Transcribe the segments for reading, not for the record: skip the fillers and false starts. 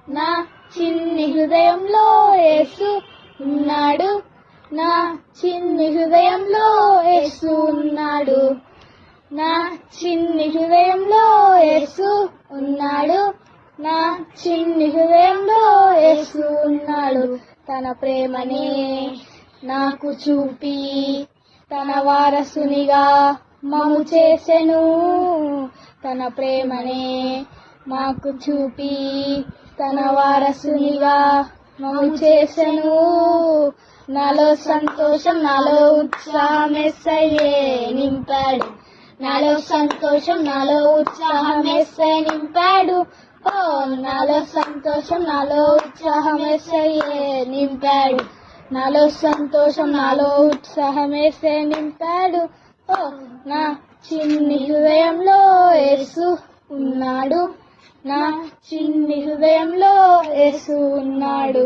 నా చిన్ని హృదయంలో యేసు ఉన్నాడు, నా చిన్ని హృదయంలో యేసు ఉన్నాడు, నా చిన్ని హృదయంలో యేసు ఉన్నాడు, నా చిన్ని హృదయంలో యేసు ఉన్నాడు. తన ప్రేమనే నాకు చూపి తన వారసునిగా మము చేసెను, తన ప్రేమనే మాకు చూపి తన వారసునిగా మము చేసెను. నాలో సంతోషం నాలో ఉత్సాహం యేసయ్యే నింపాడు, నాలో సంతోషం నాలో ఉత్సాహం యేసయ్య నింపాడు. ఓ నాలో సంతోషం నాలో ఉత్సాహం యేసయ్యే నింపాడు, నాలో సంతోషం నాలో ఉత్సాహం యేసయ్య నింపాడు. ఓ నా చిన్ని హృదయంలో యేసు ఉన్నాడు, నా చిన్ని హృదయంలో యేసు ఉన్నాడు,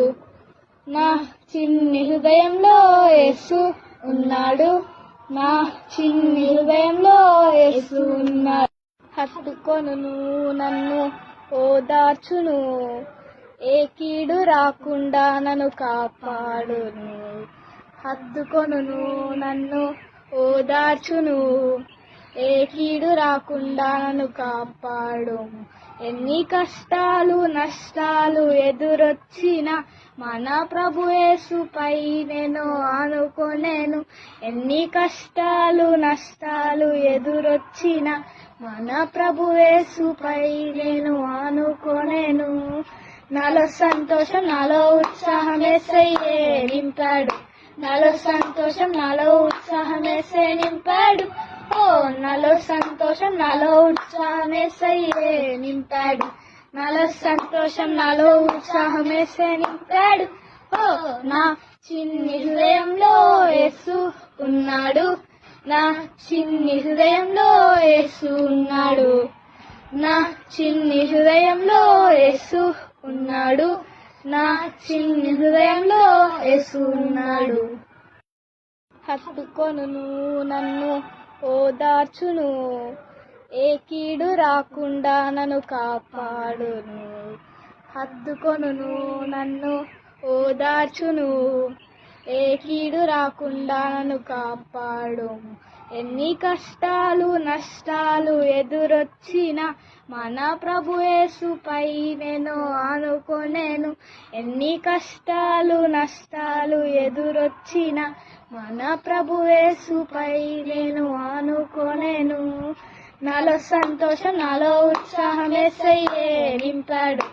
నా చిన్ని హృదయంలో యేసు ఉన్నాడు, నా చిన్ని హృదయంలో యేసు ఉన్నాడు. హత్తుకొనును నన్ను ఓదార్చును, ఏ కీడు రాకుండా నన్ను కాపాడును. హత్తుకొనును నన్ను ఓదార్చును, ఏ కీడు రాకుండా నన్ను కాపాడు. ఎన్ని కష్టాలు నష్టాలు ఎదురొచ్చినా మన ప్రభు యేసుపై నేను ఆనుకొనేను. ఎన్ని కష్టాలు నష్టాలు ఎదురొచ్చినా మన ప్రభు యేసుపై నేను ఆనుకొనేను. నాలో సంతోషం నాలో ఉత్సాహం యేసయ్యే నింపాడు, నాలో సంతోషం నాలో ఉత్సాహం యేసయ్య నింపాడు. ఓ నాలో సంతోషం నాలో ఉత్సాహం యేసయ్యే నింపాడు, నాలో సంతోషం నాలో ఉత్సాహం యేసయ్య నింపాడు. ఓ నా చిన్ని హృదయంలో యేసు ఉన్నాడు, నా చిన్ని హృదయంలో యేసు ఉన్నాడు, నా చిన్ని హృదయంలో యేసు ఉన్నాడు, నా చిన్ని హృదయంలో యేసు ఉన్నాడు. హత్తుకొనును నన్ను ఓదార్చును, ఏ కీడు రాకుండా నన్ను కాపాడును. హత్తుకొనును నన్ను ఓదార్చును, ఏ కీడు రాకుండా నన్ను కాపాడు. ఎన్ని కష్టాలు నష్టాలు ఎదురొచ్చినా మన ప్రభు యేసుపై నేను ఆనుకొనేను. ఎన్ని కష్టాలు నష్టాలు ఎదురొచ్చినా మన ప్రభు యేసుపై నేను ఆనుకొనేను. నాలో సంతోషం నాలో ఉత్సాహం యేసయ్యే నింపాడు,